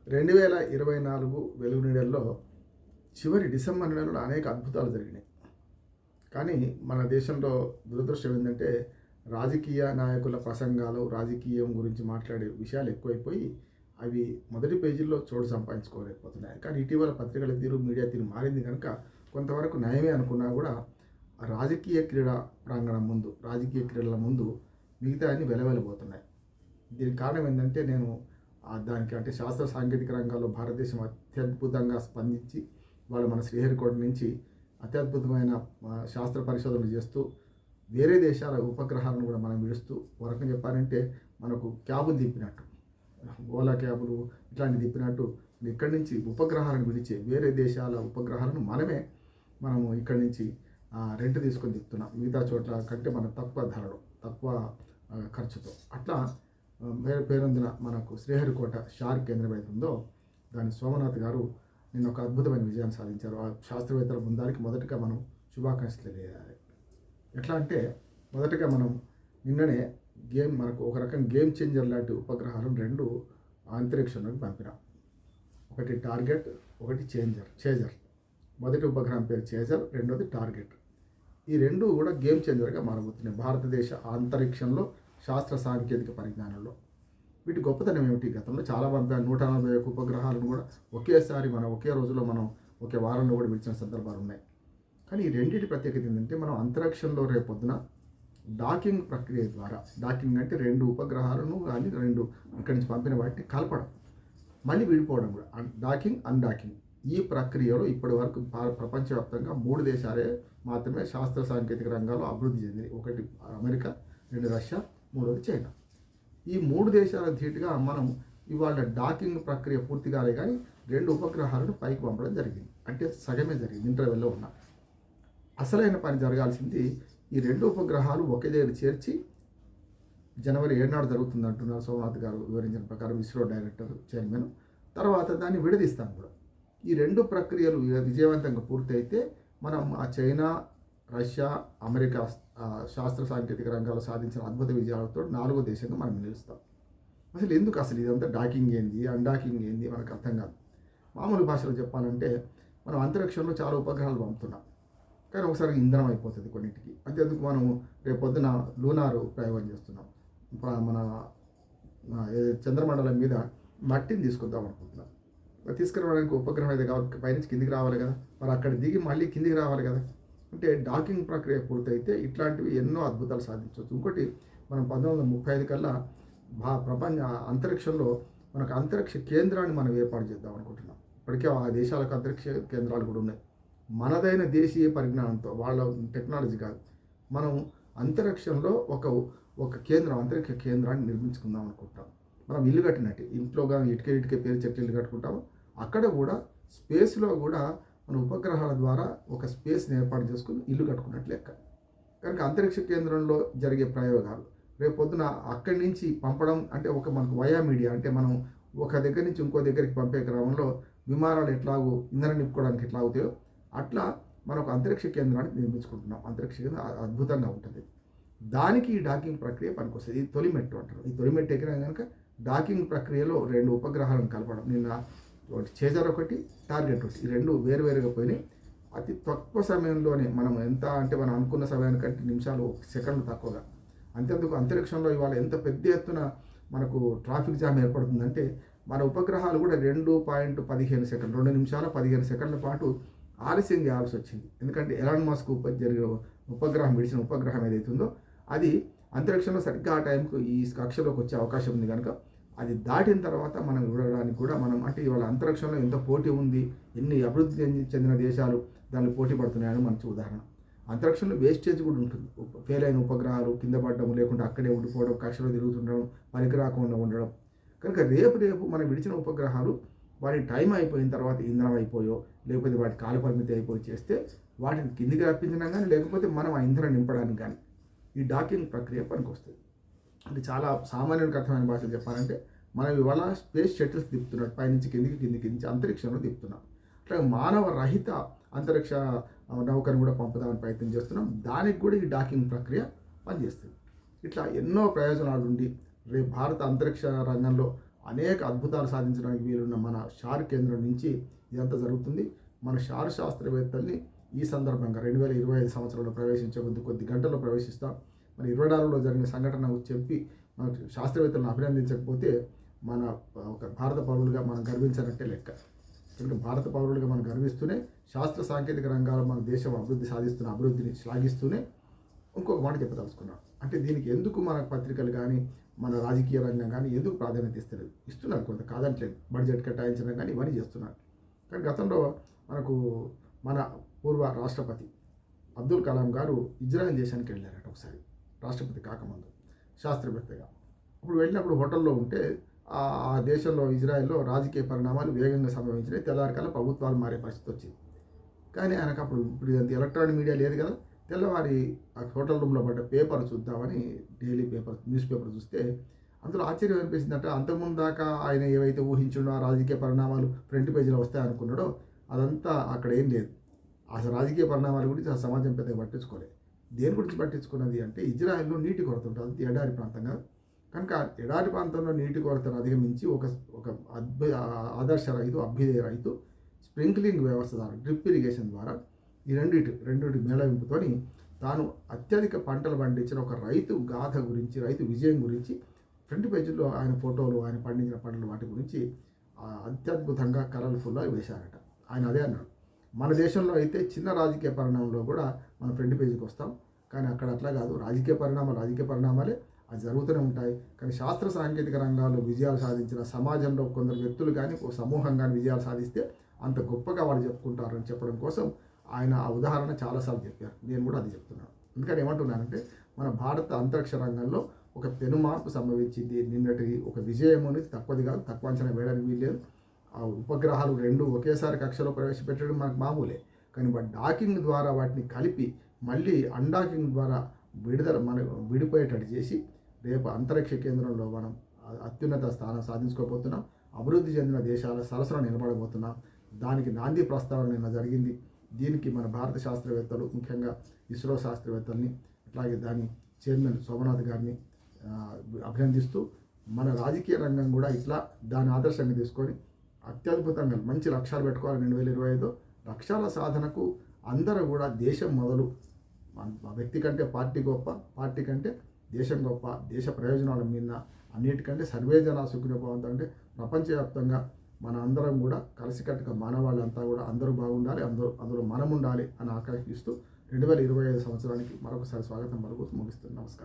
2024 వెలుగు నీడల్లో చివరి డిసెంబర్ నెలలో అనేక అద్భుతాలు జరిగినాయి. కానీ మన దేశంలో దురదృష్టం ఏంటంటే రాజకీయ నాయకుల ప్రసంగాలు, రాజకీయం గురించి మాట్లాడే విషయాలు ఎక్కువైపోయి అవి మొదటి పేజీల్లో చోటు సంపాదించుకోలేకపోతున్నాయి. కానీ ఇటీవల పత్రికల తీరు, మీడియా తీరు మారింది కనుక కొంతవరకు నయమే అనుకున్నా కూడా రాజకీయ క్రీడా ప్రాంగణం ముందు, రాజకీయ క్రీడల ముందు మిగతా అన్ని వెలవెలబోతున్నాయి. దీనికి కారణం ఏంటంటే నేను దానికి అంటే శాస్త్ర సాంకేతిక రంగాల్లో భారతదేశం అత్యద్భుతంగా స్పందించి వాళ్ళు మన శ్రీహరికోట నుంచి అత్యద్భుతమైన శాస్త్ర పరిశోధనలు చేస్తూ వేరే దేశాల ఉపగ్రహాలను కూడా మనం విడుస్తూ వరకు చెప్పాలంటే మనకు క్యాబులు తిప్పినట్టు, ఓలా క్యాబులు ఇట్లాంటివి తిప్పినట్టు ఇక్కడి నుంచి ఉపగ్రహాలను విడిచే వేరే దేశాల ఉపగ్రహాలను మనము ఇక్కడి నుంచి రెంట్ తీసుకొని తిప్పుతున్నాం. మిగతా చోట్ల కంటే మనం తక్కువ ధరలో, తక్కువ ఖర్చుతో అట్లా పేరొందిన మనకు శ్రీహరికోట షార్ కేంద్రం ఏది ఉందో దాని సోమనాథ్ గారు నిన్న ఒక అద్భుతమైన విజయాన్ని సాధించారు. ఆ శాస్త్రవేత్తల బృందానికి మొదటగా మనం శుభాకాంక్షలు తెలియాలి. ఎట్లా అంటే మొదటగా మనం నిన్ననే మనకు ఒక రకం గేమ్ చేంజర్ లాంటి ఉపగ్రహాలను 2 అంతరిక్షంలోకి పంపినాం. ఒకటి టార్గెట్, ఒకటి చేజర్. మొదటి ఉపగ్రహం పేరు చేజర్, రెండోది టార్గెట్. ఈ 2 కూడా గేమ్ చేంజర్గా మారబోతున్నాయి భారతదేశ అంతరిక్షంలో శాస్త్ర సాంకేతిక పరిజ్ఞానంలో. వీటి గొప్పతనం ఏమిటి? గతంలో చాలా 141 ఉపగ్రహాలను కూడా ఒకేసారి ఒకే రోజులో ఒకే వారంలో కూడా విడిచిన సందర్భాలు ఉన్నాయి. కానీ ఈ రెండింటి ప్రత్యేకత ఏంటంటే మనం అంతరిక్షంలో రేపొద్దున డాకింగ్ ప్రక్రియ ద్వారా, డాకింగ్ అంటే 2 ఉపగ్రహాలను కానీ 2 ఇక్కడి నుంచి పంపిన వాటిని కలపడం, మళ్ళీ విడిపోవడం కూడా డాకింగ్, అన్డాకింగ్. ఈ ప్రక్రియలో ఇప్పటి వరకు ప్రపంచవ్యాప్తంగా 3 దేశాలే మాత్రమే శాస్త్ర సాంకేతిక రంగాల్లో అభివృద్ధి చెందింది. ఒకటి అమెరికా, 2 రష్యా, 3వది చైనా. ఈ 3 దేశాల ధీటుగా మనం ఇవాళ డాకింగ్ ప్రక్రియ పూర్తి కాలే కానీ 2 ఉపగ్రహాలను పైకి పంపడం జరిగింది. అంటే సగమే జరిగింది, ఇంటర్వెల్లో ఉన్న. అసలైన పని జరగాల్సింది ఈ 2 ఉపగ్రహాలు ఒకే దగ్గర చేర్చి జనవరి 7 నాడు జరుగుతుంది అంటున్నారు సోమనాథ్ గారు వివరించిన ప్రకారం, ఇస్రో డైరెక్టర్, చైర్మన్. తర్వాత దాన్ని విడదీస్తాం కూడా. ఈ 2 ప్రక్రియలు విజయవంతంగా పూర్తయితే మనం ఆ చైనా, రష్యా, అమెరికా శాస్త్ర సాంకేతిక రంగాల్లో సాధించిన అద్భుత విజయాలతో 4వ దేశంగా మనం నిలుస్తాం. అసలు ఇదంతా డాకింగ్ ఏంది, అన్డాకింగ్ ఏంది మనకు అర్థం కాదు. మామూలు భాషలో చెప్పాలంటే మనం అంతరిక్షంలో చాలా ఉపగ్రహాలు పంపుతున్నాం, కానీ ఒకసారి ఇంధనం అయిపోతుంది కొన్నింటికి. అంతేందుకు మనము రేపొద్దున లూనార్ ప్రయోగం చేస్తున్నాం. మన చంద్రమండలం మీద మట్టిని తీసుకొద్దాం అనుకుంటున్నాం. తీసుకురావడానికి ఉపగ్రహం అయితే కాబట్టి పైనుంచి కిందికి రావాలి కదా, మరి అక్కడ దిగి మళ్ళీ కిందికి రావాలి కదా. అంటే డాకింగ్ ప్రక్రియ పూర్తయితే ఇట్లాంటివి ఎన్నో అద్భుతాలు సాధించవచ్చు. ఇంకోటి మనం 1935 కల్లా ప్రపంచ అంతరిక్షంలో మనకు అంతరిక్ష కేంద్రాన్ని మనం ఏర్పాటు చేద్దాం అనుకుంటున్నాం. ఇప్పటికే ఆ దేశాలకు అంతరిక్ష కేంద్రాలు కూడా ఉన్నాయి. మనదైన దేశీయ పరిజ్ఞానంతో, వాళ్ళ టెక్నాలజీ కాదు, మనం అంతరిక్షంలో ఒక కేంద్రం, అంతరిక్ష కేంద్రాన్ని నిర్మించుకుందాం అనుకుంటాం. మనం ఇల్లు కట్టినట్టు ఇంట్లో కానీ ఇటుకే పేరు చెట్లు ఇల్లు కట్టుకుంటాము. అక్కడ కూడా స్పేస్లో కూడా మన ఉపగ్రహాల ద్వారా ఒక స్పేస్ని ఏర్పాటు చేసుకుని ఇల్లు కట్టుకున్నట్లు లెక్క. కనుక అంతరిక్ష కేంద్రంలో జరిగే ప్రయోగాలు రేపొద్దున అక్కడి నుంచి పంపడం అంటే మనకు వయా మీడియా, అంటే మనం ఒక దగ్గర నుంచి ఇంకో దగ్గరికి పంపే క్రమంలో విమానాలు ఎట్లాగో ఇంధనం నింపుకోవడానికి ఎట్లా అవుతాయో అట్లా మనకు అంతరిక్ష కేంద్రాన్ని నిర్మించుకుంటున్నాం. అంతరిక్ష కేంద్రం అద్భుతంగా ఉంటుంది. దానికి ఈ డాకింగ్ ప్రక్రియ పనికొస్తుంది. ఇది తొలి మెట్టు అంటారు. ఈ తొలి మెట్టు ఎక్కినా కనుక డాకింగ్ ప్రక్రియలో 2 ఉపగ్రహాలను కలపడం, నిన్న ఒకటి చేజర్, ఒకటి టార్గెట్, ఒకటి, ఈ 2 వేరువేరుగా పోయినాయి. అతి తక్కువ సమయంలోనే మనం ఎంత అంటే మనం అనుకున్న సమయానికంటే నిమిషాలు, సెకండ్లు తక్కువగా. అంతేందుకు అంతరిక్షంలో ఇవాళ ఎంత పెద్ద ఎత్తున మనకు ట్రాఫిక్ జామ్ ఏర్పడుతుందంటే మన ఉపగ్రహాలు కూడా 2.15 సెకండ్లు, 2 నిమిషాల 15 సెకండ్ల పాటు ఆలస్యం చేయాల్సి వచ్చింది. ఎందుకంటే ఎలాన్ మస్క్ జరిగే విడిచిన ఉపగ్రహం ఏదైతుందో అది అంతరిక్షంలో సరిగ్గా ఆ టైంకు ఈ కక్షలోకి వచ్చే అవకాశం ఉంది. కనుక అది దాటిన తర్వాత మనం చూడడానికి కూడా అంటే ఇవాళ అంతరిక్షంలో ఎంత పోటీ ఉంది, ఎన్ని అభివృద్ధి చెందిన దేశాలు దాన్ని పోటీ పడుతున్నాయని మంచి ఉదాహరణ. అంతరిక్షంలో వేస్టేజ్ కూడా ఉంటుంది. ఫెయిల్ అయిన ఉపగ్రహాలు కింద పడడం, లేకుంటే అక్కడే ఉండిపోవడం, కక్షలో తిరుగుతుండడం, పనికి రాకుండా ఉండడం. కనుక రేపు మనం విడిచిన ఉపగ్రహాలు వాటి టైం అయిపోయిన తర్వాత ఇంధనం అయిపోయో, లేకపోతే వాటి కాల పరిమితి అయిపోయి చేస్తే వాటిని కిందికి రప్పించడం కానీ, లేకపోతే మనం ఆ ఇంధనం నింపడానికి కానీ ఈ డాకింగ్ ప్రక్రియ పనికొస్తుంది. అంటే చాలా సామాన్యునికి అర్థమైన భాషలు చెప్పాలంటే మనం ఇవాళ స్పేస్ షటిల్స్ తిప్పుతున్నట్టు పైనుంచి కిందికి నుంచి అంతరిక్షంలో తిప్పుతున్నాం. అట్లా మానవ రహిత అంతరిక్ష నౌకను కూడా పంపుదామని ప్రయత్నం చేస్తున్నాం. దానికి కూడా ఈ డాకింగ్ ప్రక్రియ పనిచేస్తుంది. ఇట్లా ఎన్నో ప్రయోజనాలు ఉండి రేపు భారత అంతరిక్ష రంగంలో అనేక అద్భుతాలు సాధించడానికి వీలున్న మన షార్ కేంద్రం నుంచి ఇదంతా జరుగుతుంది. మన షార్ శాస్త్రవేత్తల్ని ఈ సందర్భంగా 2025 సంవత్సరంలో ప్రవేశించే కొద్ది గంటల్లో ప్రవేశిస్తాం. మరి 24లో జరిగిన సంఘటన చెప్పి మన శాస్త్రవేత్తలను అభినందించకపోతే మన ఒక భారత పౌరులుగా మనం గర్వించినట్టే లెక్క. కనుక భారత పౌరులుగా మనం గర్విస్తూనే శాస్త్ర సాంకేతిక రంగాల్లో మన దేశం సాధిస్తున్న అభివృద్ధిని శ్లాఘిస్తూనే ఇంకొక మాట చెప్పదలుచుకున్నాం. అంటే దీనికి ఎందుకు మన పత్రికలు కానీ మన రాజకీయ రంగం కానీ ఎందుకు ప్రాధాన్యత ఇస్తున్నారు కొంత కాదంటలేదు, బడ్జెట్ కేటాయించడం కానీ ఇవన్నీ చేస్తున్నారు. కానీ గతంలో మనకు మన పూర్వ రాష్ట్రపతి అబ్దుల్ కలాం గారు ఇజ్రాయెల్ దేశానికి వెళ్ళారట ఒకసారి, రాష్ట్రపతి కాకముందు శాస్త్రవేత్తగా. అప్పుడు వెళ్ళినప్పుడు హోటల్లో ఉంటే ఆ దేశంలో ఇజ్రాయెల్లో రాజకీయ పరిణామాలు వేగంగా సంభవించినాయి. తెల్లారికల్లా ప్రభుత్వాలు మారే పరిస్థితి వచ్చింది. కానీ ఆయనకు ఇప్పుడు ఇదంతా ఎలక్ట్రానిక్ మీడియా లేదు కదా, తెల్లవారి ఆ హోటల్ రూమ్లో పడ్డ పేపర్ చూద్దామని డైలీ పేపర్ న్యూస్ పేపర్ చూస్తే అందులో ఆశ్చర్యం అనిపించిందంటే అంతకుముందు దాకా ఆయన ఏవైతే ఊహించుండో ఆ రాజకీయ పరిణామాలు ఫ్రంట్ పేజీలో వస్తాయనుకున్నాడో అదంతా అక్కడ ఏం లేదు. అసలు రాజకీయ పరిణామాల గురించి ఆ సమాజం పెద్దగా పట్టించుకోలేదు. దేని గురించి పట్టించుకున్నది అంటే ఇజ్రాయెల్లో నీటి కొరత ఉంటుంది, ఎడారి ప్రాంతంగా. కనుక ఎడారి ప్రాంతంలో నీటి కొరతను అధిగమించి ఒక ఆదర్శ రైతు, అభ్యుదయ రైతు స్ప్రింక్లింగ్ వ్యవస్థ ద్వారా, డ్రిప్ ఇరిగేషన్ ద్వారా ఈ రెండింటి మేళవింపుతో తాను అత్యధిక పంటలు పండించిన ఒక రైతు గాథ గురించి, రైతు విజయం గురించి ఫ్రంట్ పేజీలో ఆయన ఫోటోలు, ఆయన పండించిన పంటలు వాటి గురించి అత్యద్భుతంగా కలర్ఫుల్గా వేశారట. ఆయన అదే అన్నాడు, మన దేశంలో అయితే చిన్న రాజకీయ పరిణామంలో కూడా మనం ఫ్రంట్ పేజీకి వస్తాం, కానీ అక్కడ అట్లా కాదు. రాజకీయ పరిణామాలే అది జరుగుతూనే ఉంటాయి. కానీ శాస్త్ర సాంకేతిక రంగాల్లో విజయాలు సాధించిన సమాజంలో కొందరు వ్యక్తులు కానీ ఒక సమూహం కానీ విజయాలు సాధిస్తే అంత గొప్పగా వాళ్ళు చెప్పుకుంటారని చెప్పడం కోసం ఆయన ఆ ఉదాహరణ చాలాసార్లు చెప్పారు. నేను కూడా అది చెప్తున్నాను. అందుకని ఏమంటున్నానంటే మన భారత అంతరిక్ష రంగంలో ఒక పెను మార్పు సంభవించింది. నిన్నటి ఒక విజయం అనేది తక్కువది కాదు, తక్కువ అంచనా వేయడానికి వీల్లేదు. ఆ ఉపగ్రహాలు 2 ఒకేసారి కక్షలో ప్రవేశపెట్టడం మనకు మామూలే. కానీ డాకింగ్ ద్వారా వాటిని కలిపి మళ్ళీ అన్డాకింగ్ ద్వారా విడిపోయేటట్టు చేసి రేపు అంతరిక్ష కేంద్రంలో మనం అత్యున్నత స్థానం సాధించుకోబోతున్నాం. అభివృద్ధి చెందిన దేశాల సరసన నిలబడబోతున్నాం. దానికి నాంది ప్రస్తావన నిన్న జరిగింది. దీనికి మన భారత శాస్త్రవేత్తలు, ముఖ్యంగా ఇస్రో శాస్త్రవేత్తల్ని, అట్లాగే దాని చైర్మన్ సోమనాథ్ గారిని అభినందిస్తూ మన రాజకీయ రంగం కూడా ఇట్లా దాని ఆదర్శంగా తీసుకొని అత్యద్భుతంగా మంచి లక్ష్యాలు పెట్టుకోవాలి. 2025 లక్ష్యాల సాధనకు అందరూ కూడా దేశం మొదలు, వ్యక్తి కంటే పార్టీ గొప్ప, పార్టీ కంటే దేశం గొప్ప, దేశ ప్రయోజనాల మీద అన్నిటికంటే సర్వే జన సుఖినో భవంతు అంటే ప్రపంచవ్యాప్తంగా మన అందరం కూడా కలిసికట్టుగా మానవాళ్ళంతా కూడా అందరూ బాగుండాలి, అందులో మనం ఉండాలి అని ఆకాంక్షిస్తూ 2025 సంవత్సరానికి మరొకసారి స్వాగతం పలుకుతూ ముగిస్తున్నాను. నమస్కారం.